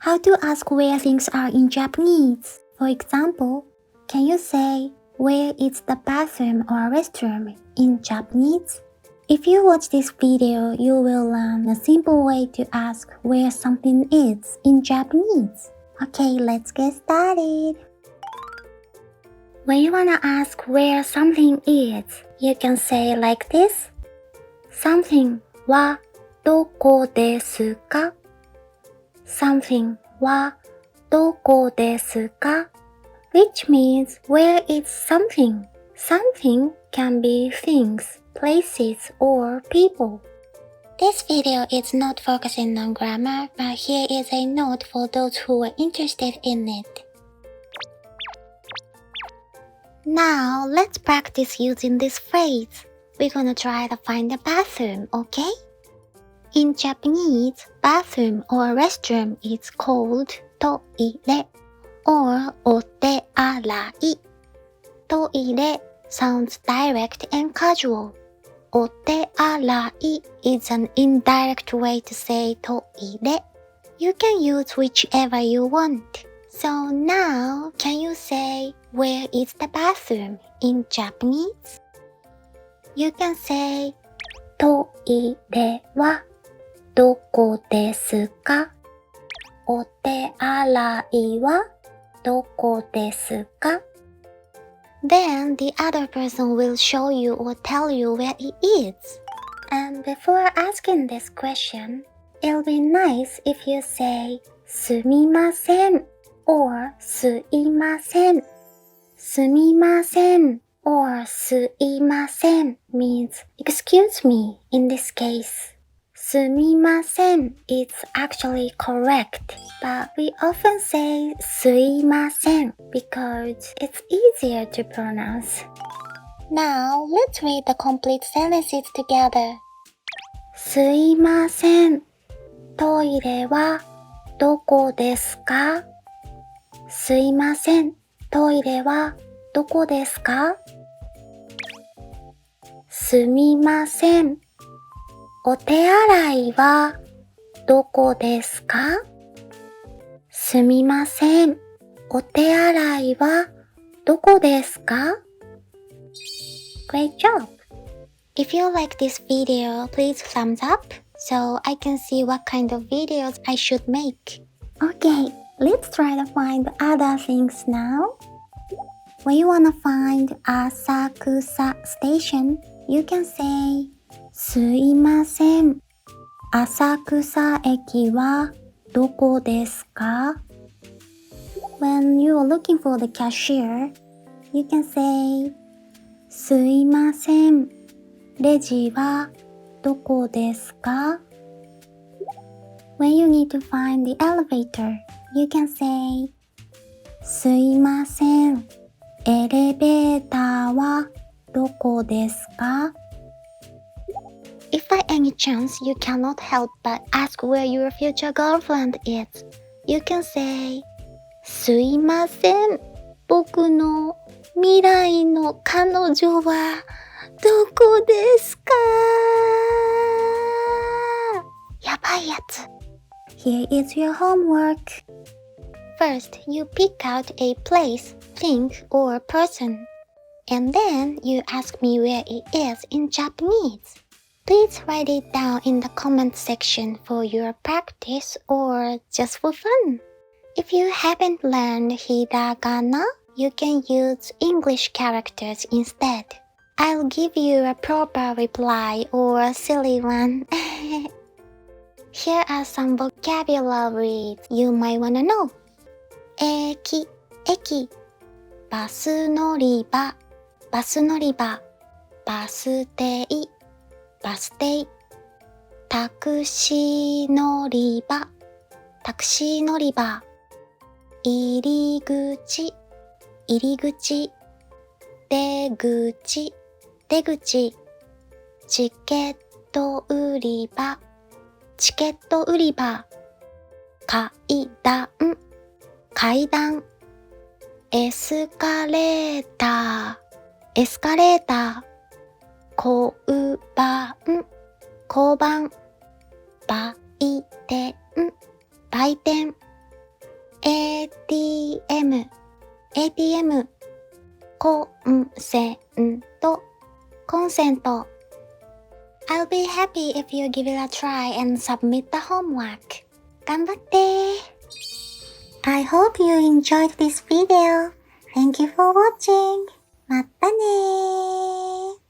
How to ask where things are in Japanese. For example, can you say where is the bathroom or restroom in Japanese? If you watch this video, you will learn a simple way to ask where something is in Japanese. Okay, let's get started. When you wanna ask where something is, you can say like this. Something はどこですか? Something はどこですか? Which means where is something? Something can be things, places, or people. This video is not focusing on grammar, but here is a note for those who are interested in it. Now, let's practice using this phrase. We're gonna try to find the bathroom, okay? In Japanese, bathroom or restroom is called トイレ or お手洗い. トイレ sounds direct and casual. お手洗い is an indirect way to say トイレ. You can use whichever you want. So now, can you say where is the bathroom in Japanese? You can say トイレはどこですか? お手洗いはどこですか? Then the other person will show you or tell you where it is. And before asking this question, it'll be nice if you say すみません or すいません. すみません or すいません means excuse me in this case. すみません is actually correct, but we often say すいません because it's easier to pronounce. Now, let's read the complete sentences together. すいません。トイレはどこですか? すいません。トイレはどこですか? すみません。お手洗いはどこですか? すみません。お手洗いはどこですか? Great job! If you like this video, please thumbs up so I can see what kind of videos I should make. Okay, let's try to find other things now. When you wanna find Asakusa Station, you can say すいません。浅草駅はどこですか? When you are looking for the cashier, you can say すいません。レジはどこですか? When you need to find the elevator, you can say すいません。エレベーターはどこですか? If by any chance you cannot help but ask where your future girlfriend is, you can say すいません。僕の未来の彼女はどこですか? やばいやつ。Here is your homework. First, you pick out a place, thing, or person. And then you ask me where it is in Japanese. Please write it down in the comment section for your practice or just for fun. If you haven't learned hiragana, you can use English characters instead. I'll give you a proper reply or a silly one. Here are some vocabularies you might wanna know. 駅 バス乗り場バス停タクシー乗り場入り口出口チケット売り場階段エスカレーター交番売店 ATM、ATM、コンセント、コンセント。I'll be happy if you give it a try and submit the homework. 頑張って。I hope you enjoyed this video. Thank you for watching. またねー。